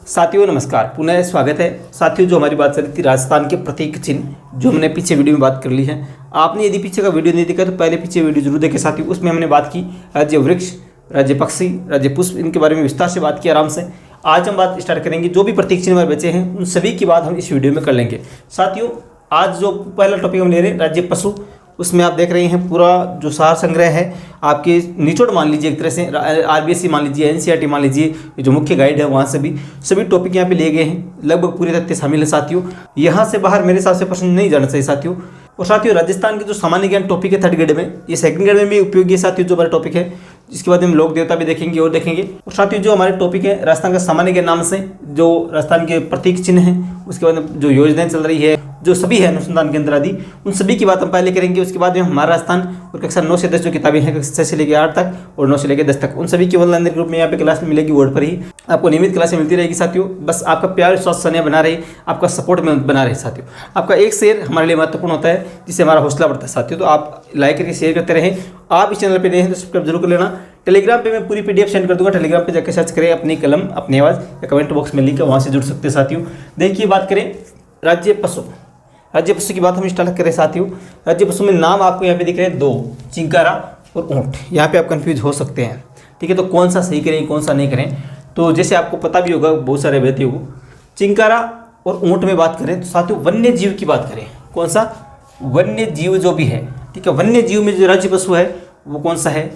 साथियों नमस्कार, पुनः स्वागत है। साथियों, जो हमारी बात चल रही थी राजस्थान के प्रतीक चिन्ह, जो हमने पीछे वीडियो में बात कर ली है। आपने यदि पीछे का वीडियो नहीं देखा तो पहले पीछे वीडियो जरूर देखें साथियों। उसमें हमने बात की राज्य वृक्ष, राज्य पक्षी, राज्य पुष्प, इनके बारे में विस्तार से बात की आराम से। आज हम बात स्टार्ट करेंगे जो भी प्रतीक चिन्ह हमारे बचे हैं उन सभी की बात हम इस वीडियो में कर लेंगे। साथियों, आज जो पहला टॉपिक हम ले रहे हैं राज्य पशु, उसमें आप देख रहे हैं पूरा जो सार संग्रह है आपके निचोड़ मान लीजिए, एक तरह से आरबीएससी मान लीजिए, एनसीईआरटी मान लीजिए, जो मुख्य गाइड है वहाँ से भी सभी टॉपिक यहाँ पे लिए गए हैं। लगभग पूरे तथ्य शामिल है साथियों। यहाँ से बाहर मेरे हिसाब से प्रश्न नहीं जाना चाहिए साथियों। और साथियों, राजस्थान के जो सामान्य ज्ञान टॉपिक है थर्ड ग्रेड में, ये सेकंड ग्रेड में भी उपयोगी है साथियों। जो हमारा टॉपिक है इसके बाद हम लोक देवता भी देखेंगे और देखेंगे। और साथियों, जो हमारे टॉपिक है राजस्थान का सामान्य ज्ञान नाम से जो राजस्थान के प्रतीक चिन्ह हैं, उसके बाद जो योजनाएं चल रही है, जो सभी है अनुसंधान केंद्र आदि, उन सभी की बात हम पहले करेंगे। उसके बाद में हमारा राजस्थान और कक्षा 9 से 10 जो किताबें हैं, कक्षा 6 से लेकर 8 तक और 9 से लेकर 10 तक, उन सभी की ऑनलाइन ग्रुप में यहाँ पे क्लास मिलेगी। वर्ड पर ही आपको नियमित क्लासें मिलती रहेगी साथियों। बस आपका प्यार विश्वास स्नेह बना रहे, आपका सपोर्ट में बना रहे साथियों। आपका एक शेयर हमारे लिए महत्वपूर्ण होता है, जिससे हमारा हौसला बढ़ता है साथियों। तो आप लाइक करके शेयर करते रहें। आप इस चैनल पर नए हैं तो सब्सक्राइब जरूर कर लेना। टेलीग्राम पे मैं पूरी पीडीएफ सेंड कर दूंगा। टेलीग्राम पे जाकर सर्च करें अपनी कलम अपनी आवाज़, या कमेंट बॉक्स में लिंक है, वहाँ से जुड़ सकते हैं साथियों। देखिए, बात करें राज्य पशु, राज्य पशु की बात हम स्टार्ट करें साथियों। राज्य पशु में नाम आपको यहाँ पे दिख रहे हैं दो, चिंकारा और ऊँट। यहाँ पे आप कंफ्यूज हो सकते हैं, ठीक है। तो कौन सा सही करें कौन सा नहीं करें, तो जैसे आपको पता भी होगा बहुत सारे व्यक्तियों को, चिंकारा और ऊँट में बात करें तो साथियों वन्य जीव की बात करें। कौन सा? वन्य जीव जो भी है, ठीक है। वन्य जीव में जो राज्य पशु है वो कौन सा है?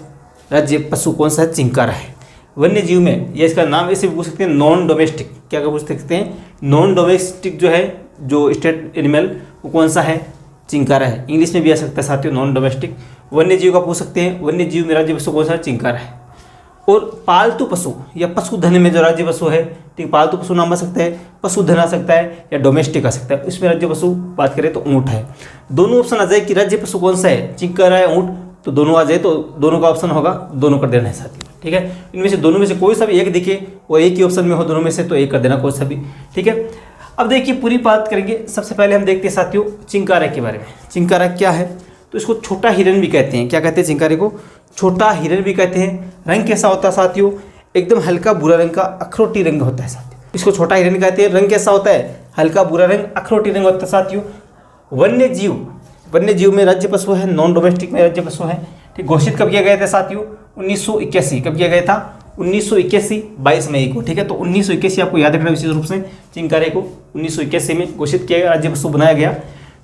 राज्य पशु कौन सा है? चिंकारा है। वन्य जीव में ये इसका नाम ऐसे भी पूछ सकते हैं, नॉन डोमेस्टिक। क्या पूछ सकते हैं? नॉन डोमेस्टिक जो है, जो स्टेट एनिमल, वो कौन सा है? चिंकारा है। इंग्लिश में भी आ सकता है साथियों, नॉन डोमेस्टिक। वन्य जीव का पूछ सकते हैं, वन्य जीव में राज्य पशु कौन सा है? चिंकारा है। और पालतू पशु या पशुधन में जो राज्य पशु है, ठीक, पालतू पशु नाम आ सकता है, पशुधन आ सकता है, या डोमेस्टिक आ सकता है। इसमें राज्य पशु बात करें तो ऊँट है। दोनों ऑप्शन आ जाए कि राज्य पशु कौन सा है, चिंकारा या ऊँट, तो दोनों आ जाए तो दोनों का ऑप्शन होगा, दोनों कर देना है साथियों, ठीक है। इनमें से दोनों में से कोई सा भी एक दिखे और एक ही ऑप्शन में हो दोनों में से, तो एक कर देना कोई सा भी, ठीक है। अब देखिए पूरी बात करेंगे। सबसे पहले हम देखते हैं साथियों चिंकारा के बारे में। चिंकारा क्या है? तो इसको छोटा हिरन भी कहते हैं। क्या कहते हैं चिंकारे को? छोटा हिरन भी कहते हैं। रंग कैसा होता है साथियों? एकदम हल्का भूरा रंग का अखरोटी रंग होता है साथियों। इसको छोटा हिरन कहते हैं। रंग कैसा होता है? हल्का भूरा रंग, अखरोटी रंग होता है साथियों। वन्य जीव, वन्य जीव में राज्य पशु है, नॉन डोमेस्टिक में राज्य पशु है, ठीक। घोषित कब किया गया था साथियों? 1981। कब किया गया था? 1981, 22 मई को, ठीक है। तो 1981 आपको याद रखना विशेष रूप से। चिंकारे को 1981 में घोषित किया गया, राज्य पशु बनाया गया।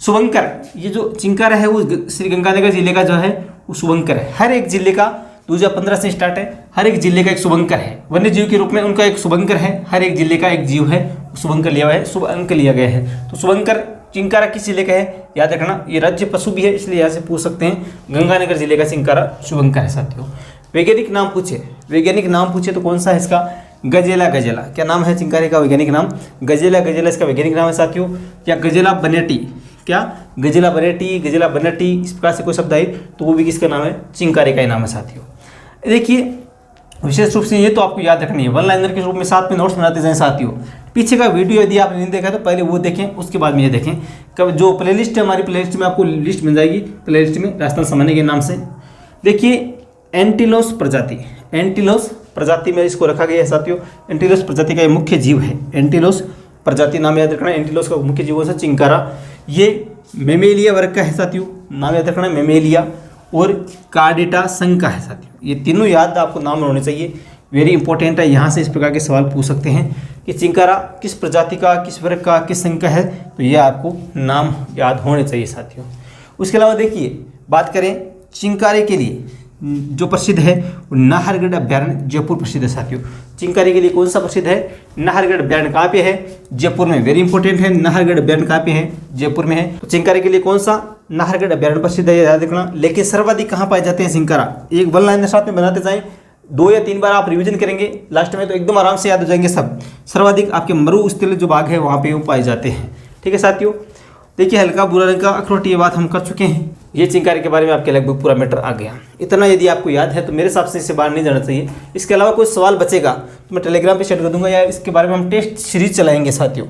शुभंकर, ये जो चिंकारा है वो श्री गंगानगर जिले का जो है वो शुभंकर है। हर एक जिले का 2015 से स्टार्ट है, हर एक जिले का एक शुभंकर है। वन्य जीव के रूप में उनका एक शुभंकर है। हर एक जिले का एक जीव है, शुभंकर लिया हुआ है, शुभ अंक लिया गया है। तो शुभंकर चिंकारा किस जिले का है? याद रखना, ये राज्य पशु भी है, इसलिए यहाँ से पूछ सकते हैं। गंगानगर जिले का चिंकारा शुभंकर है साथियों। वैज्ञानिक नाम पूछे, वैज्ञानिक नाम पूछे तो कौन सा है इसका? गजेला गजेला। क्या नाम है चिंकारे का? वैज्ञानिक नाम गजेला गजेला इसका वैज्ञानिक नाम है साथियों। या गजेला बनेटी, क्या? गजेला बनेटी, गजेला बनटी, इस प्रकार से कोई शब्द आए तो वो भी किसका नाम है? चिंकारे का ही नाम है साथियों। देखिए विशेष रूप से ये तो आपको याद रखनी है, वन लाइनर के रूप में साथ में नोट्स बनाते जाएं साथियों। पीछे का वीडियो यदि आपने नहीं देखा तो पहले वो देखें, उसके बाद में ये देखें। कब जो प्लेलिस्ट है हमारी, प्लेलिस्ट में आपको लिस्ट मिल जाएगी, प्लेलिस्ट में राजस्थान सामान्य के नाम से। देखिए एंटीलोस प्रजाति, एंटीलोस प्रजाति में इसको रखा गया है साथियों। एंटीलोस प्रजाति का ये मुख्य जीव है। एंटीलोस प्रजाति नाम याद रखना। एंटीलोस का मुख्य जीव है चिंकारा। ये मेमेलिया वर्ग का है साथियों, नाम याद रखना मेमेलिया। और कार्डिटा संघ का है साथियों। ये तीनों याद आपको नाम होने चाहिए, वेरी इंपॉर्टेंट है। यहाँ से इस प्रकार के सवाल पूछ सकते हैं कि चिंकारा किस प्रजाति का, किस वर्ग का, किस संघ का है, तो ये आपको नाम याद होने चाहिए साथियों। उसके अलावा देखिए बात करें चिंकारे के लिए जो प्रसिद्ध है वो नाहरगढ़ अभ्यारण्य जयपुर प्रसिद्ध है साथियों। चिंकारे के लिए कौन सा प्रसिद्ध है? नाहरगढ़ अभ्यारण्य कहाँ पे है? जयपुर में। वेरी इंपॉर्टेंट है, नाहरगढ़ अभ्यारण्य कहाँ पे है? जयपुर में है। तो चिंकारे के लिए कौन सा? नाहरगढ़ अभ्यारण्य प्रसिद्ध है, याद रखना। लेकिन सर्वाधिक कहाँ पाए जाते हैं चिंकारा? एक वन लाइन साथ में बनाते जाएं, 2 या 3 बार आप रिवीजन करेंगे, लास्ट में तो एकदम आराम से याद हो जाएंगे सब। सर्वाधिक आपके मरुस्थलीय जो भाग है वहाँ पे वो पाए जाते हैं, ठीक है साथियों। देखिए हल्का भूरा रंग का अखरोट, ये बात हम कर चुके हैं। ये चिंकारे के बारे में आपके लगभग पूरा मैटर आ गया। इतना यदि आपको याद है तो मेरे हिसाब से इससे बाहर नहीं जाना चाहिए। इसके अलावा कोई सवाल बचेगा तो मैं टेलीग्राम पे शेयर कर दूंगा, या इसके बारे में हम टेस्ट सीरीज चलाएंगे साथियों।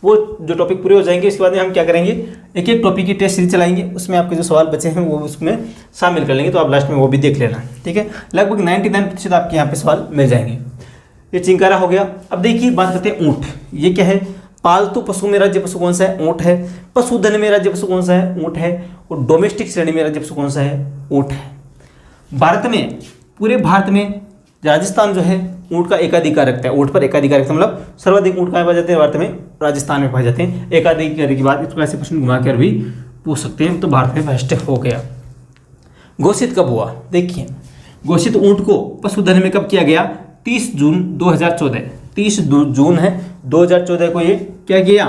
वो जो टॉपिक पूरे हो जाएंगे उसके बाद में हम क्या करेंगे, एक एक टॉपिक की टेस्ट सीरीज चलाएंगे, उसमें आपके जो सवाल बचे हैं वो उसमें शामिल कर लेंगे, तो आप लास्ट में वो भी देख लेना, ठीक है। लगभग 99% आपके यहाँ पे सवाल मिल जाएंगे। ये चिंकारा हो गया। अब देखिए बात करते हैं ऊँट। ये क्या है? पालतू पशु में राज्य पशु कौन सा है? ऊँट है। पशुधन में राज्य पशु कौन सा है? ऊँट है। और डोमेस्टिक श्रेणी में राज्य पशु कौन सा है? ऊँट है। भारत में, पूरे भारत में राजस्थान जो है ऊँट का एकाधिकार रखता है। ऊँट पर एकाधिकार रखता है, मतलब सर्वाधिक ऊँट कहाँ पाए जाते हैं? भारत में राजस्थान में पाए जाते हैं। एकाधिकार की बात इस प्रकार से प्रश्न घुमा कर भी पूछ सकते हैं। तो भारत में फर्स्ट हो गया। घोषित कब हुआ? देखिए घोषित ऊँट को पशुधन में कब किया गया? 30 जून 2014। 30 जून है 2014 को ये क्या किया?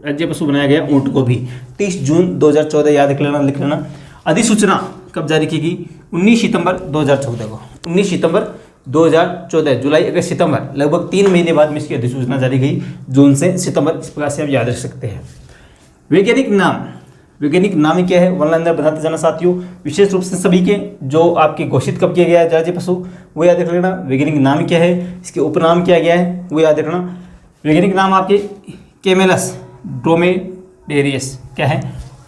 राज्य पशु बनाया गया ऊँट को भी। 30 जून 2014 याद लिख लेना। अधिसूचना कब जारी की गई? 19 सितंबर 2014 को। 19 सितंबर 2014, जुलाई अगस्त सितंबर, लगभग 3 महीने बाद में इसकी अधिसूचना जारी गई, जून से सितंबर। इस प्रकार से आप याद रख सकते हैं। वैज्ञानिक नाम, वैज्ञानिक नाम क्या है? वर्णन बनाते जाना साथियों। विशेष रूप से सभी के जो आपके घोषित कब किया गया है राज्य पशु, वो याद रख लेना। वैज्ञानिक नाम क्या है? इसके उपनाम क्या गया है वो याद रखना। वैज्ञानिक नाम आपके कैमेलस ड्रोमेडेरियस, क्या है?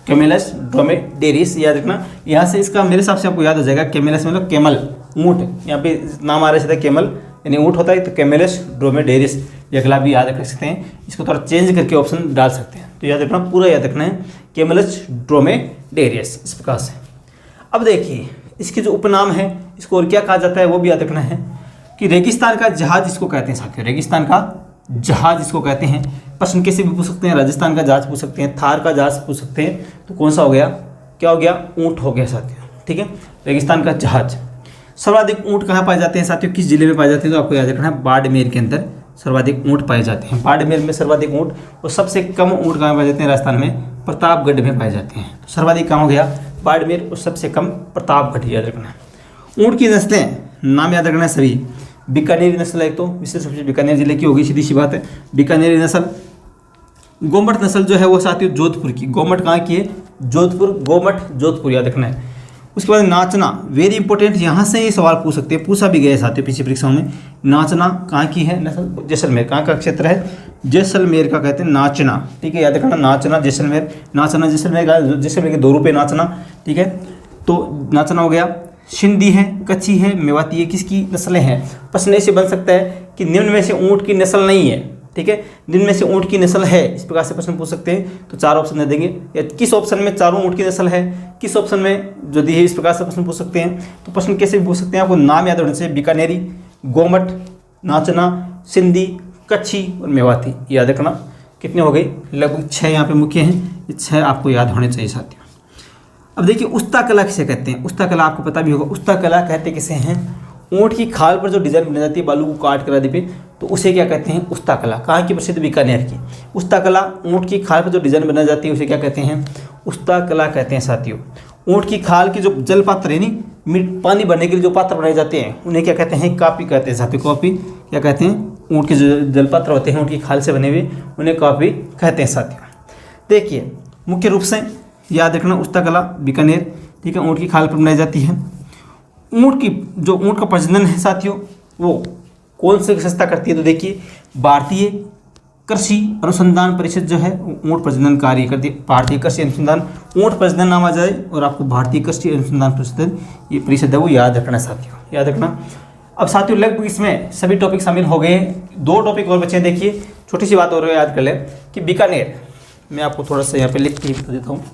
कैमेलस ड्रोमेडेरिस, याद रखना। यहाँ से इसका मेरे हिसाब से आपको याद हो जाएगा। कैमेलस मतलब कैमल, ऊँट। यहाँ पे नाम आ रहा है कैमल यानी ऊँट होता है, तो कैमेलस ड्रोमेडेरिस ये अगला भी याद रख सकते हैं। इसको थोड़ा चेंज करके ऑप्शन डाल सकते हैं। तो याद रखना, पूरा याद रखना है, कैमेलस ड्रोमेडेरिस, इस प्रकार से। अब देखिए इसके जो उपनाम है, इसको और क्या कहा जाता है वो भी याद रखना है कि रेगिस्तान का जहाज इसको कहते हैं साथियों। रेगिस्तान का जहाज इसको कहते हैं। प्रश्न कैसे भी पूछ सकते हैं, राजस्थान का जहाज पूछ सकते हैं, थार का जहाज पूछ सकते हैं। तो कौन सा हो गया? क्या हो गया? ऊँट हो गया साथियों, ठीक है। रेगिस्तान का जहाज। सर्वाधिक ऊँट कहाँ पाए जाते हैं साथियों? किस जिले में पाए जाते हैं? तो आपको याद रखना है बाड़मेर के अंदर सर्वाधिक ऊँट पाए जाते हैं। बाड़मेर में सर्वाधिक ऊँट, और सबसे कम ऊँट कहाँ पाए जाते हैं? राजस्थान में प्रतापगढ़ में पाए जाते हैं। तो सर्वाधिक कहाँ हो गया? बाड़मेर, और सबसे कम प्रतापगढ़, याद रखना। ऊँट की नस्लें, नाम याद रखना है सभी। बीकानेरी नस्ल है, एक तो विशेष रूप से बीकानेर जिले की होगी, सीधी सी बात है, बीकानेरी नस्ल। गोमट नस्ल जो है वो साथियों जोधपुर की। गोमट कहाँ की है? जोधपुर, गोमट जोधपुर, याद रखना है। उसके बाद नाचना, वेरी इंपॉर्टेंट, यहाँ से ये सवाल पूछ सकते हैं, पूछा भी गया साथियों पीछे परीक्षाओं में। नाचना कहाँ की है नस्ल? जैसलमेर। कहाँ का क्षेत्र है? जैसलमेर का कहते हैं नाचना, ठीक है, याद रखना। नाचना जैसलमेर, नाचना जैसलमेर का, जैसलमेर के 2 रुपये नाचना, ठीक है। तो नाचना हो गया। सिंधी है, कच्छी है, मेवाती है, किसकी नस्लें हैं? प्रश्न ऐसे बन सकता है कि निम्न में से ऊँट की नस्ल नहीं है, ठीक है, निम्न में से ऊँट की नस्ल है, इस प्रकार से प्रश्न पूछ सकते हैं। तो 4 ऑप्शन दे देंगे, या किस ऑप्शन में चारों ऊँट की नस्ल है, किस ऑप्शन में जो दी है, इस प्रकार से प्रश्न पूछ सकते हैं। तो प्रश्न कैसे भी पूछ सकते हैं, आपको नाम याद होने से, बीकानेरी, गोमट, नाचना, सिंधी, कच्छी और मेवाती, याद रखना। कितने हो गए? लगभग 6 यहाँ पे मुख्य हैं, ये 6 आपको याद होने चाहिए साथियों। अब देखिए उस्ता कला किसे कहते हैं? उस्ता कला आपको पता भी होगा। उस्ता कला कहते किसे हैं? ऊँट की खाल पर जो डिजाइन बनी जाती है बालू को काट कर आदि पे, तो उसे क्या कहते हैं? उस्ता कला। कहाँ की? प्रसिद्ध बीकानेर की। उस्ता कला, ऊँट की खाल पर जो डिजाइन बनाई जाती है उसे क्या कहते हैं? उस्ता कला कहते हैं साथियों। ऊँट की खाल की जो जल पात्र है, नहीं पानी भरने के लिए जो पात्र बनाए जाते हैं, उन्हें क्या कहते हैं? कापी कहते हैं साथियों। कॉपी क्या कहते हैं? ऊँट के जो जल पात्र होते हैं ऊँट की खाल से बने हुए, उन्हें कापी कहते हैं साथियों। देखिए मुख्य रूप से याद रखना, उस्ता कला बीकानेर, ठीक है, ऊँट की खाल पर बनाई जाती है। ऊँट की जो ऊँट का प्रजनन है साथियों, वो कौन सी संस्था करती है? तो देखिए भारतीय कृषि अनुसंधान परिषद जो है ऊँट प्रजनन कार्य करती है। भारतीय कृषि अनुसंधान, ऊँट प्रजनन नाम आ जाए और आपको भारतीय कृषि अनुसंधान परिषद, ये परिषद है वो याद रखना साथियों, याद रखना। अब साथियों लगभग इसमें सभी टॉपिक शामिल हो गए। 2 टॉपिक और बचे हैं। देखिए छोटी सी बात और याद कर ले कि बीकानेर, मैं आपको थोड़ा सा यहाँ पे लिख के बता देता हूँ,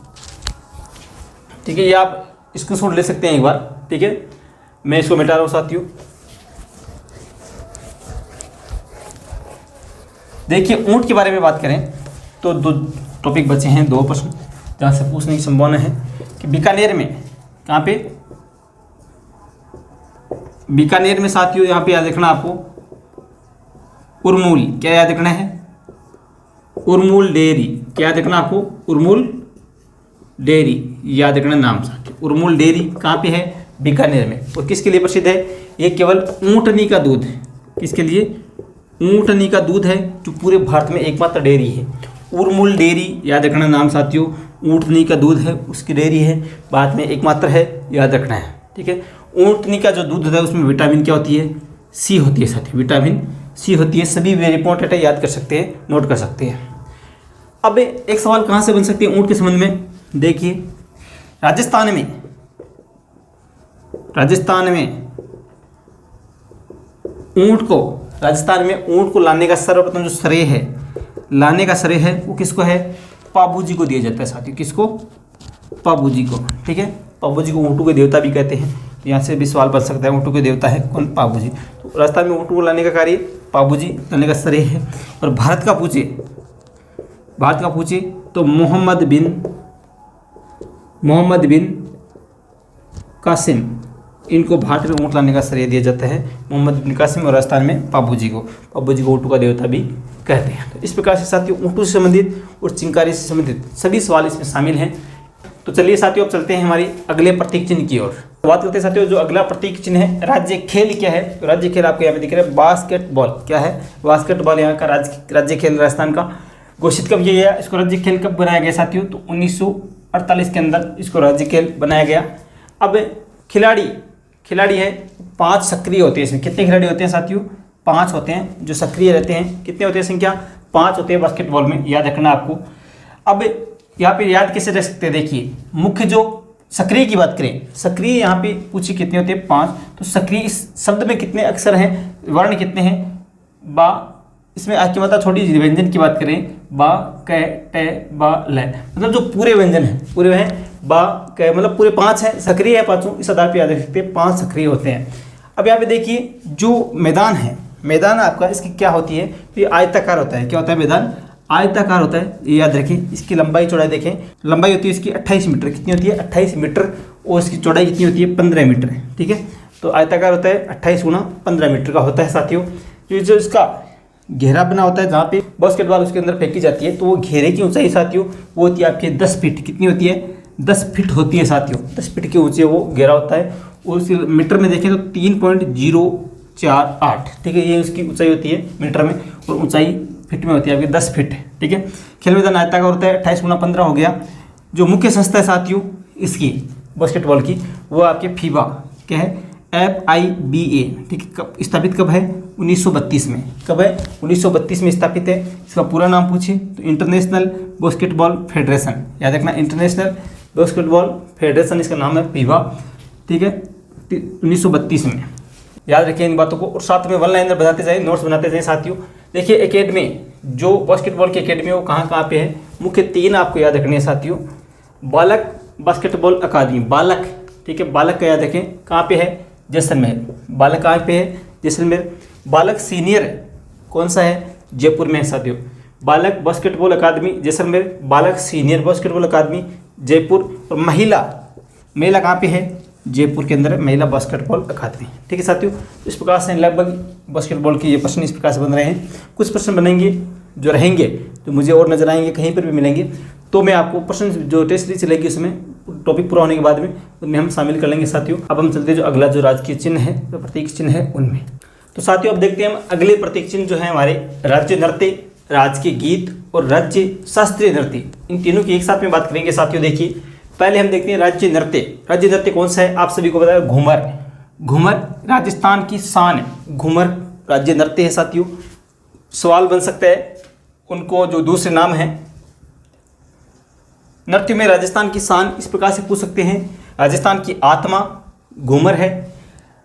ठीक है, ये आप स्क्रीनशॉट ले सकते हैं एक बार, ठीक है। मैं इसको मिटा रहा हूँ साथियों। देखिए ऊँट के बारे में बात करें तो 2 टॉपिक बचे हैं, 2 प्रश्न जहाँ से पूछने की संभावना है कि बीकानेर में, कहाँ पे? बीकानेर में साथियों यहाँ पे याद रखना आपको उरमूल, क्या याद रखना है? उरमूल डेयरी, क्या याद रखना आपको? उरमूल डेयरी, याद रखना नाम साथियों। उरमूल डेयरी कहाँ पे है? बीकानेर में। और किसके लिए प्रसिद्ध है? ये केवल ऊँटनी का दूध है। किसके लिए? ऊँटनी का दूध है, जो पूरे भारत में एकमात्र डेयरी है। उरमूल डेयरी, याद रखना नाम साथियों। ऊँटनी का दूध है, उसकी डेयरी है, भारत में एकमात्र है, याद रखना है, ठीक है। ऊँटनी का जो दूध है उसमें विटामिन क्या होती है? सी होती है साथियों, विटामिन सी होती है। सभी वेरी इंपॉर्टेंट है, याद कर सकते हैं, नोट कर सकते हैं। अब एक सवाल कहाँ से बन सकती है ऊँट के संबंध में? देखिए राजस्थान में ऊँट को राजस्थान में ऊँट को लाने का सर्वप्रथम जो श्रेय है, लाने का श्रेय है वो किसको है? पाबू जी को दिया जाता है साथियों। किसको? पाबू जी को। ठीक है, पाबू जी को ऊँटों के देवता भी कहते हैं। यहाँ से भी सवाल बन सकता है, ऊँटों के देवता है कौन? पाबू जी। तो राजस्थान में ऊँटों को लाने का कार्य पाबू जी लाने का श्रेय है। और भारत का पूछे तो मोहम्मद बिन कासिम, इनको भारत में ऊँट लाने का श्रेय दिया जाता है। मोहम्मद बिन कासिम और राजस्थान में पाबू जी को ऊँटों का देवता भी कहते हैं। तो इस प्रकार से साथियों ऊँटों से संबंधित और चिंकारी से संबंधित सभी सवाल इसमें शामिल हैं। तो चलिए साथियों, अब चलते हैं हमारी अगले प्रतीक चिन्ह की ओर। बात करते हैं साथियों, जो अगला प्रतीक चिन्ह है राज्य खेल क्या है? तो राज्य खेल आपको यहाँ पे दिख रहा है बास्केटबॉल। क्या है? बास्केटबॉल यहाँ का राज्य खेल राजस्थान का। घोषित कब किया गया? इसको राज्य खेल कब बनाया गया साथियों? तो 1948 के अंदर इसको राज्य खेल बनाया गया। अब खिलाड़ी है 5 सक्रिय होते हैं। इसमें कितने खिलाड़ी होते हैं साथियों? 5 होते हैं जो सक्रिय रहते हैं। कितने होते हैं संख्या? 5 होते हैं बास्केटबॉल में, याद रखना आपको। अब यहाँ पे याद कैसे रख सकते हैं? देखिए, मुख्य जो सक्रिय की बात करें, सक्रिय यहाँ पे पूछिए कितने होते हैं? 5। तो सक्रिय इस शब्द में कितने अक्षर हैं, वर्ण कितने हैं? बा, इसमें आज की मतलब छोटी व्यंजन की बात करें, बा क टे बा ल, मतलब जो पूरे व्यंजन हैं पूरे हैं, बा क मतलब पूरे 5 हैं, सक्रिय है 5। इस आधार पर याद रख सकते हैं 5 सक्रिय होते हैं। अब यहाँ पे देखिए, जो मैदान आपका इसकी क्या होती है? तो ये आयताकार होता है। क्या होता है? मैदान आयताकार होता है, ये याद रखें। इसकी लंबाई चौड़ाई देखें, लंबाई होती है इसकी 28 मीटर। कितनी होती है? 28 मीटर। और इसकी चौड़ाई कितनी होती है? 15 मीटर। ठीक है, तो आयताकार होता है 28 गुना 15 मीटर का होता है साथियों। जो इसका घेरा बना होता है जहाँ पे बास्केटबॉल उसके अंदर फेंकी जाती है, तो वो घेरे की ऊंचाई साथियों वो होती है आपके 10 फीट। कितनी होती है? 10 फीट होती है साथियों। 10 फीट के ऊंचे वो घेरा होता है। और उसकी मीटर में देखें तो 3.048। ठीक है, ये उसकी ऊंचाई होती है मीटर में, और ऊंचाई फीट में होती है आपकी 10 फीट। ठीक है, खेल मैदान आयताकार होता है। 28 गुना 15 हो गया। जो मुख्य संस्था है साथियों इसकी बास्केटबॉल की, वो आपके फीबा। क्या है? FIBA। ठीक है, कब स्थापित कब है? 1932 में। कब है? 1932 में स्थापित है। इसका पूरा नाम पूछिए तो इंटरनेशनल बास्केटबॉल फेडरेशन। याद रखना, इंटरनेशनल बास्केटबॉल फेडरेशन इसका नाम है, फीबा। ठीक है, 1932 में। याद रखिए इन बातों को, और साथ में वन लाइनर बनाते जाए, नोट्स बनाते जाए साथियों। देखिए, एकेडमी जो बास्केटबॉल की एकेडमी है वो कहाँ पे है? मुख्य 3 आपको याद रखनी है साथियों। बालक बास्केटबॉल अकादमी, बालक। ठीक है, बालक का याद रखें, कहाँ पे है? जैसलमेर। बालक कहाँ पे है? जैसलमेर। बालक सीनियर कौन सा है? जयपुर में है साथियों। बालक बास्केटबॉल अकादमी जैसलमेर, बालक सीनियर बास्केटबॉल अकादमी जयपुर। और महिला कहाँ पे है? जयपुर के अंदर महिला बास्केटबॉल अकादमी। ठीक है साथियों, इस प्रकार से लगभग बास्केटबॉल के ये प्रश्न इस प्रकार से बन रहे हैं। कुछ प्रश्न बनेंगे जो रहेंगे, तो मुझे और नजर आएंगे, कहीं पर भी मिलेंगे, तो मैं आपको प्रश्न जो टेस्ट सीरीज चलेगी उसमें टॉपिक पूरा होने के बाद में उनमें हम शामिल कर लेंगे साथियों। अब हम चलते हैं जो अगला जो राजकीय चिन्ह है, जो प्रतीक चिन्ह है उनमें। तो साथियों अब देखते हैं हम अगले प्रतीक चिन्ह जो है हमारे राज्य नृत्य, राज्य गीत और राज्य शास्त्रीय नृत्य, इन तीनों की एक साथ में बात करेंगे साथियों। देखिए, पहले हम देखते हैं राज्य नृत्य। राज्य नृत्य कौन सा है? आप सभी को पता है, घूमर। घूमर राजस्थान की शान है, घूमर राज्य नृत्य है साथियों। सवाल बन सकता है उनको जो दूसरे नाम है नृत्य में राजस्थान की शान, इस प्रकार से पूछ सकते हैं। राजस्थान की आत्मा घूमर है,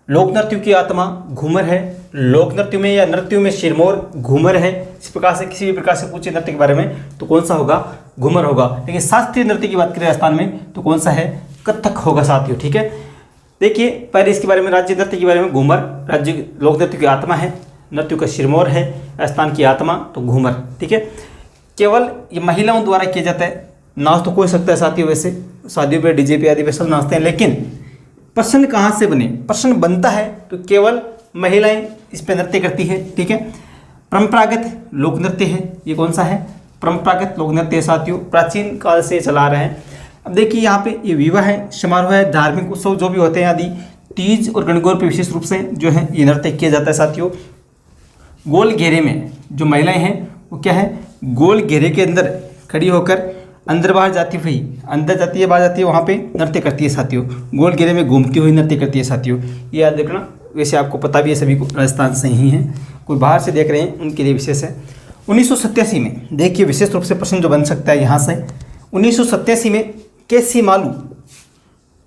लोक नृत्यों की आत्मा घूमर है, लोक नृत्य में या नृत्यों में सिरमौर घूमर है। इस प्रकार से किसी भी प्रकार से पूछे नृत्य के बारे में तो कौन सा होगा? घूमर होगा। लेकिन शास्त्रीय नृत्य की बात करें राजस्थान में तो कौन सा है? कथक होगा साथियों। ठीक है, देखिए पहले इसके बारे में, राज्य नृत्य के बारे में घूमर, राज्य लोक नृत्य की आत्मा है, नृत्य का सिरमौर है, राजस्थान की आत्मा तो घूमर। ठीक है, केवल ये महिलाओं द्वारा किया जाता है। नाच तो कोई सकता है साथियों, वैसे शादियों पे डीजे पे आदि पे सब नाचते हैं, लेकिन प्रश्न कहाँ से बने? प्रश्न बनता है तो केवल महिलाएं इस पे नृत्य करती है। ठीक है, परंपरागत लोक नृत्य है। ये कौन सा है? परंपरागत लोक नृत्य है साथियों, प्राचीन काल से चला रहे हैं। अब देखिए यहाँ पे ये विवाह है, समारोह है, धार्मिक उत्सव जो भी होते हैं आदि, तीज और गणगौर पे विशेष रूप से जो है ये नृत्य किया जाता है साथियों। गोल घेरे में जो महिलाएं हैं वो क्या है? गोल घेरे के अंदर खड़ी होकर अंदर बाहर जाती हुई, अंदर जाती है बाहर जाती है, वहाँ पे नृत्य करती है साथियों। गोल घेरे में घूमती हुई नृत्य करती है साथियों। ये याद रखना, वैसे आपको पता भी है सभी को, राजस्थान से ही हैं, कोई बाहर से देख रहे हैं उनके लिए विशेष है। 1987 में देखिए विशेष रूप से प्रश्न जो बन सकता है यहाँ से, 1987 में केसी मालू,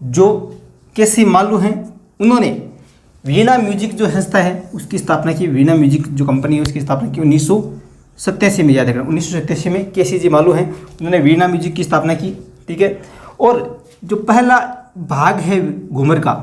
जो केसी मालू हैं, उन्होंने वीणा म्यूजिक जो संस्था है उसकी स्थापना की, वीणा म्यूजिक जो कंपनी है उसकी स्थापना की 1987 में, याद रखना 1987 में KC मालू हैं, उन्होंने वीणा म्यूजिक की स्थापना की। ठीक है, और जो पहला भाग है घूमर का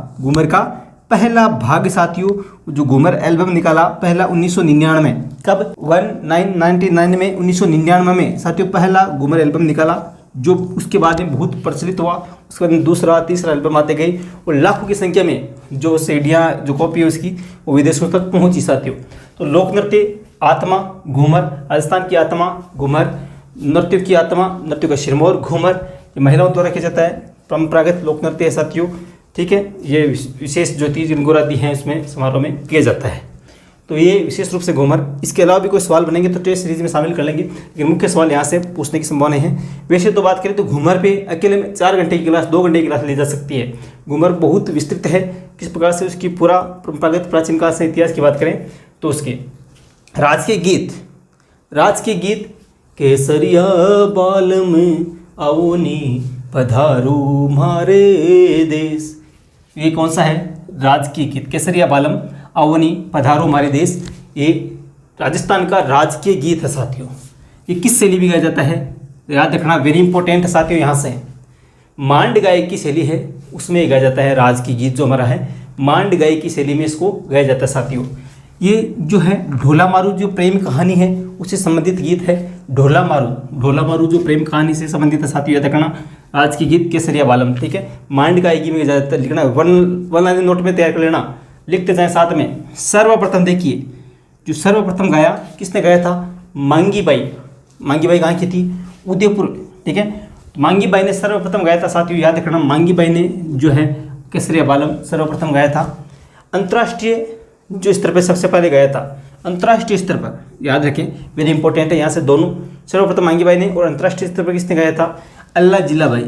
पहला भाग साथियों, जो घूमर एल्बम निकाला पहला 1999, कब 1999 में, 1999 में साथियों पहला घूमर एल्बम निकाला, जो उसके बाद में बहुत प्रचलित हुआ। उसके बाद में दूसरा तीसरा एल्बम आते गए और लाखों की संख्या में जो सीडियाँ जो कॉपी है उसकी वो विदेशों तक पहुंची साथियों। तो लोक नृत्य आत्मा घूमर, राजस्थान की आत्मा घूमर, नृत्य की आत्मा, नृत्य का सिरमौर घूमर, ये महिलाओं द्वारा किया जाता है, परंपरागत लोक नृत्य है साथियों। ठीक है, ये विशेष जो तीज गुराती हैं उसमें समारोह में किया जाता है। तो ये विशेष रूप से घूमर। इसके अलावा भी कोई सवाल बनेंगे तो टेस्ट सीरीज में शामिल कर लेंगे, लेकिन मुख्य सवाल यहाँ से पूछने की संभावना है। वैसे तो बात करें तो घूमर पे अकेले में 4 घंटे की क्लास, 2 घंटे की क्लास ली जा सकती है। घूमर बहुत विस्तृत है, किस प्रकार से उसकी पूरा परंपरागत प्राचीन काल से इतिहास की बात करें तो उसके राज के गीत केसरिया बालम आओनी पधारो मारे देश, ये कौन सा है? राज के गीत केसरिया बालम आवनी पधारो हमारे देश, ये राजस्थान का राजकीय गीत है साथियों। ये किस शैली में गाया जाता है? याद रखना, वेरी इंपॉर्टेंट है साथियों। यहाँ से मांड गायक की शैली है, उसमें गाया जाता है राजकीय गीत जो हमारा है, मांड गायक की शैली में इसको गाया जाता है साथियों। ये जो है ढोला मारू जो प्रेम कहानी है उससे संबंधित गीत है। ढोला मारू जो प्रेम कहानी से संबंधित है साथियों, याद रखना, राजकीय गीत केसरिया बालम। ठीक है, मांड गायकी में गाया जाता है, लिखना वन लाइन नोट में तैयार कर लेना, लिखते जाएं साथ में। सर्वप्रथम देखिए, जो सर्वप्रथम गाया किसने गाया था? मांगी बाई कहाँ की थी? उदयपुर। ठीक है, मांगी बाई ने सर्वप्रथम गाया था साथियों, याद रखना, मांगी बाई ने जो है केसरिया बालम सर्वप्रथम गाया था। अंतर्राष्ट्रीय जो स्तर पर सबसे पहले गाया था, अंतर्राष्ट्रीय स्तर पर याद रखें, वेरी इंपॉर्टेंट है यहाँ से दोनों, सर्वप्रथम मांगी बाई ने और अंतर्राष्ट्रीय स्तर पर किसने गाया था? अल्लाह जिलाबाई।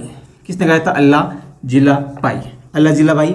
किसने गाया था? अल्लाह जिलाबाई।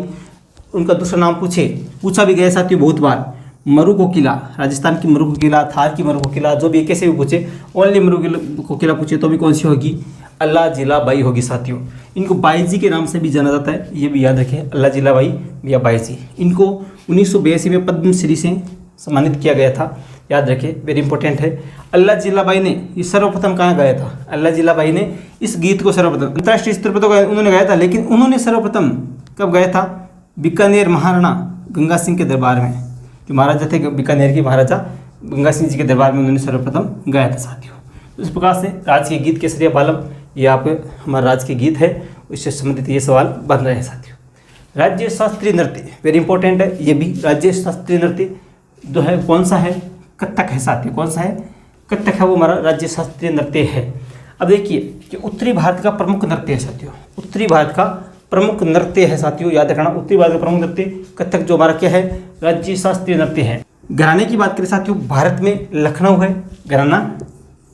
उनका दूसरा नाम पूछा भी गया साथियों बहुत बार। मरु को किला, राजस्थान की मरु को किला, थार की मरु को किला, जो भी कैसे भी पूछे, ओनली मरु को किला पूछे तो भी कौन सी होगी? अल्लाह जिलाबाई होगी साथियों। इनको बाईजी के नाम से भी जाना जाता है, ये भी याद रखें, अल्लाह जिलाबाई या बाईजी। इनको 1982 में पद्मश्री से सम्मानित किया गया था, याद रखें, वेरी इंपॉर्टेंट है। अल्लाह जिलाबाई ने ये सर्वप्रथम कहाँ गाया था? अल्लाह जिलाबाई ने इस गीत को सर्वप्रथम अंतर्राष्ट्रीय स्तर पर तो उन्होंने गाया था, लेकिन उन्होंने सर्वप्रथम कब गाया था? बीकानेर महाराणा गंगा सिंह के दरबार में, जो महाराजा थे बीकानेर के महाराजा गंगा सिंह जी के दरबार में उन्होंने सर्वप्रथम गाया था साथियों। इस प्रकार से राजकीय गीत केसरिया बालम ये आप हमारा राजकीय गीत है, इससे संबंधित ये सवाल बन रहे हैं साथियों। राज्य शास्त्रीय नृत्य वेरी इंपॉर्टेंट है, ये भी राज्य शास्त्रीय नृत्य जो है कौन सा है? कथक है साथियों। कौन सा है? कथक है, वो हमारा राज्य शास्त्रीय नृत्य है। अब देखिए कि उत्तरी भारत का प्रमुख नृत्य है साथियों, उत्तरी भारत का प्रमुख नृत्य है साथियों, याद रखना, उत्तरी भारत का प्रमुख नृत्य कथक जो हमारा क्या है? राज्य शास्त्रीय नृत्य है। घराने की बात करें साथियों, भारत में लखनऊ है घराना,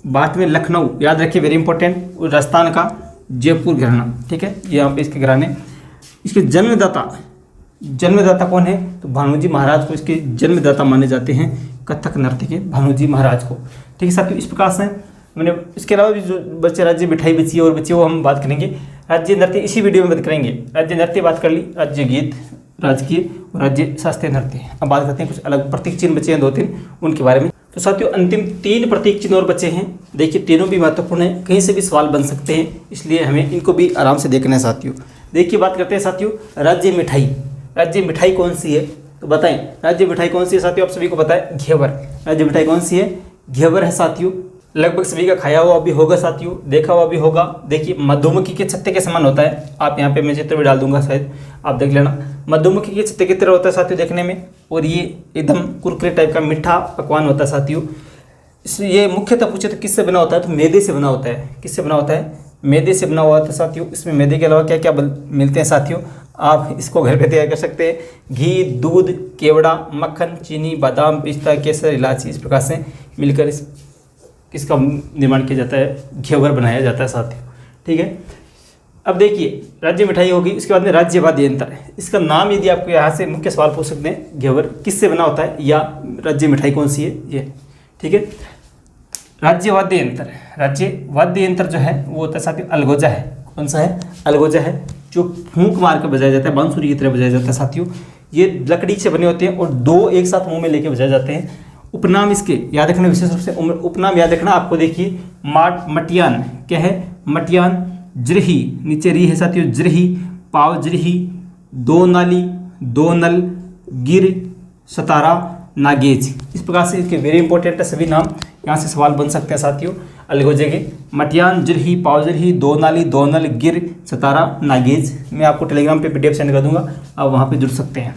भारत में लखनऊ, याद रखिए, वेरी इंपॉर्टेंट। राजस्थान का जयपुर घराना। ठीक है, यहाँ पे इसके घराने। इसके जन्मदाता कौन है? तो भानुजी महाराज को इसके जन्मदाता माने जाते हैं, कथक नृत्य के भानुजी महाराज को। ठीक है साथियों, इस प्रकार से मैंने इसके अलावा भी जो बच्चे राज्य मिठाई बची और बच्चे वो हम बात करेंगे। राज्य नृत्य इसी वीडियो में बात करेंगे। राज्य नृत्य बात कर ली, राज्य गीत, राजकीय और राज्य शास्त्रीय नृत्य। अब बात करते हैं कुछ अलग प्रतीक चिन्ह बचे हैं 2-3 उनके बारे में। तो साथियों अंतिम 3 प्रतीक चिन्ह और बचे हैं। देखिए तीनों भी महत्वपूर्ण है, कहीं से भी सवाल बन सकते हैं, इसलिए हमें इनको भी आराम से देखना है साथियों। देखिए बात करते हैं साथियों राज्य मिठाई। राज्य मिठाई कौन सी है? तो बताएं, राज्य मिठाई कौन सी है साथियों? आप सभी को पता है, घेवर। राज्य मिठाई कौन सी है? घेवर है साथियों। लगभग सभी का खाया हुआ भी होगा साथियों, देखा हुआ भी होगा। देखिए मधुमक्खी के छत्ते के समान होता है, आप यहाँ पे मैं चित्र भी डाल दूंगा, शायद आप देख लेना। मधुमक्खी के छत्ते की तरह होता है साथियों देखने में, और ये एकदम कुरकुरे टाइप का मीठा पकवान होता है साथियों। ये मुख्यतः पूछे तो किससे बना होता है? तो मैदे से बना होता है। किससे बना होता है? मैदे से बना हुआ था साथियों। इसमें मैदे के अलावा क्या क्या मिलते हैं साथियों? आप इसको घर पे तैयार कर सकते हैं। घी, दूध, केवड़ा, मक्खन, चीनी, बादाम, पिस्ता, केसर, इलायची, इस प्रकार से मिलकर इसका निर्माण किया जाता है, घेवर बनाया जाता है साथियों। ठीक है, अब देखिए राज्य मिठाई होगी, इसके बाद में राज्य वाद्य यंत्र। इसका नाम यदि आपको यहाँ से मुख्य सवाल पूछ सकते हैं, घेवर किससे बना होता है या राज्य मिठाई कौन सी है ये। ठीक है, राज्य वाद्य यंत्र। राज्य वाद्य यंत्र जो है वो होता है साथियों अलगोजा है। कौन सा है? अलगोजा है, जो फूंक मार कर बजाया जाता है, बांसुरी की तरह बजाया जाता है साथियों। ये लकड़ी से बने होते हैं और दो एक साथ मुंह में लेके बजाए जाते हैं। उपनाम इसके याद रखना, विशेष रूप से उपनाम याद रखना। आपको देखिए मटियान क्या है, मटियान, जरही नीचे री है साथियों, जरही, पाव जरही, दो नाली, दो नल, गिर, सतारा, नागेज। इस प्रकार से इसके वेरी इंपॉर्टेंट है सभी नाम, यहाँ से सवाल बन सकते हैं साथियों, अलग हो जाएंगे। मटियान, जरही, पाव जरही, दो नाली, दो नल, गिर, सतारा, नागेज। मैं आपको टेलीग्राम पे PDF सेंड कर दूंगा, आप वहाँ पे जुड़ सकते हैं।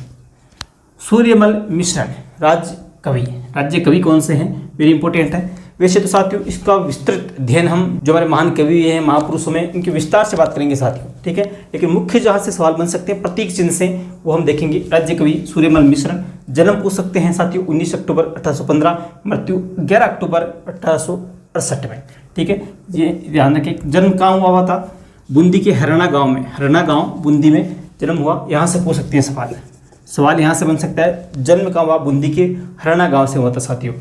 सूर्यमल मिश्रण राज्य कवि कौन से हैं, वेरी इंपॉर्टेंट है। वैसे तो साथियों इसका विस्तृत अध्ययन हम जो हमारे महान कवि हैं, महापुरुषों में, इनके विस्तार से बात करेंगे साथियों, ठीक है। लेकिन मुख्य जहाँ से सवाल बन सकते हैं प्रतीक चिन्ह से, वो हम देखेंगे। राज्य कवि सूर्यमल मिश्र, जन्म पूछ सकते हैं साथियों 19 अक्टूबर 1815, मृत्यु 11 अक्टूबर 1868 में, ठीक है। ये ध्यान रखें, जन्म कहाँ हुआ था, बूंदी के हरियाणा गाँव में, हरियाणा गाँव बूंदी में जन्म हुआ। यहाँ से पूछ सकते हैं सवाल यहाँ से बन सकता है, जन्म कहाँ हुआ, बूंदी के हरियाणा गाँव से हुआ था साथियों।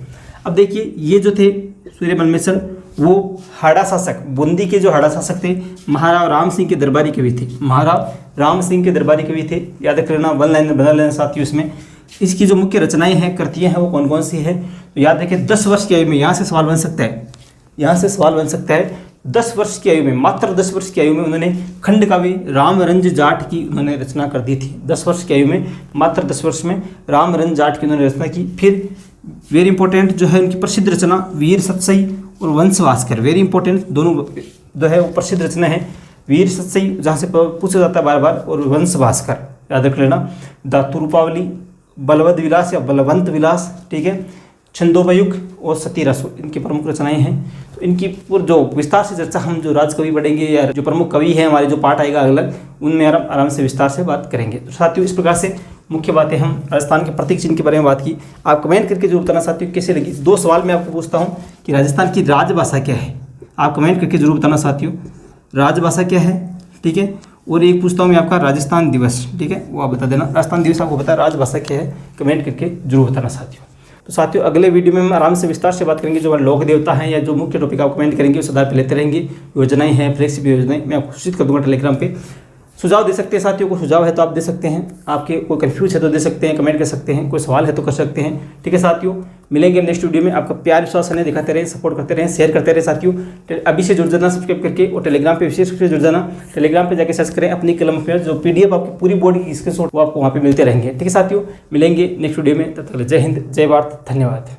अब देखिए ये जो थे सूर्यमल मिश्र, वो हाड़ा शासक, बूंदी के जो हाड़ा शासक थे, महाराव राम सिंह के दरबारी कवि थे, महाराव राम सिंह के दरबारी कवि थे। याद रखना, वन लाइन बना लेना साथियों। इसमें इसकी जो मुख्य रचनाएं हैं, कृतियां हैं, वो कौन कौन सी है, तो याद रखें 10 वर्ष की आयु में, यहाँ से सवाल बन सकता है, यहाँ से सवाल बन सकता है 10 वर्ष की आयु में, मात्र 10 वर्ष की आयु में उन्होंने खंड काव्य रामरंज जाट की उन्होंने रचना कर दी थी। 10 वर्ष की आयु में, मात्र 10 वर्ष में रामरंज जाट की उन्होंने रचना की। फिर वेरी इंपॉर्टेंट जो है उनकी प्रसिद्ध रचना वीर सतसई और वंश भास्कर, वेरी इंपॉर्टेंट दोनों जो है वो प्रसिद्ध रचना है। वीर सतसई जहाँ से पूछा जाता है बार बार, और वंश भास्कर याद रख लेना। दातु रूपावली, बलवंत विलास या बलवंत विलास, ठीक है, छंदोपयुग और सती रस, इनकी प्रमुख रचनाएं हैं। तो इनकी जो विस्तार से चर्चा हम जो राजकवि पढ़ेंगे या जो प्रमुख कवि हैं हमारे, जो पाठ आएगा अलग, उनमें आराम से विस्तार से बात करेंगे। तो साथियों इस प्रकार से मुख्य बातें हम राजस्थान के प्रतीक चिन्ह के बारे में बात की। आप कमेंट करके जरूर बताना साथियों कैसे लगी। 2 सवाल मैं आपको पूछता हूँ कि राजस्थान की राजभाषा क्या है, आप कमेंट करके जरूर बताना साथियों, राजभाषा क्या है, ठीक है। और एक पूछता हूँ मैं आपका राजस्थान दिवस, ठीक है, वो आप बता देना, राजस्थान दिवस आपको बता, राजभाषा क्या है, कमेंट करके जरूर बताना साथियों। तो साथियों अगले वीडियो में हम आराम से विस्तार से बात करेंगे, जो हमारे लोक देवता हैं या जो मुख्य टॉपिक आप कमेंट करेंगे वो सदा पे लेते रहेंगे। योजनाएं हैं, फ्लेक्सिबल योजनाएं, मैं आपको सूचित कर दूंगा टेलीग्राम पे। सुझाव दे सकते हैं साथियों, को सुझाव है तो आप दे सकते हैं, आपके कोई कंफ्यूज है तो दे सकते हैं, कमेंट कर सकते हैं, कोई सवाल है तो कर सकते हैं, ठीक है साथियों। मिलेंगे नेक्स्ट वीडियो में। आपका प्यार विश्वास हमें दिखाते रहे, सपोर्ट करते रहे, शेयर करते रहे साथियों। अभी से जुड़ जाना सब्सक्राइब करके, और टेलीग्राम पे विशेष रूप से जुड़ जाना। टेलीग्राम पे जाकर सर्च करें अपनी कलम पे, जो PDF आपकी पूरी बोर्ड की स्क्रीनशॉट वो आपको वहाँ पे मिलते रहेंगे, ठीक है साथियों। मिलेंगे नेक्स्ट वीडियो में, तब तक जय हिंद, जय भारत, धन्यवाद।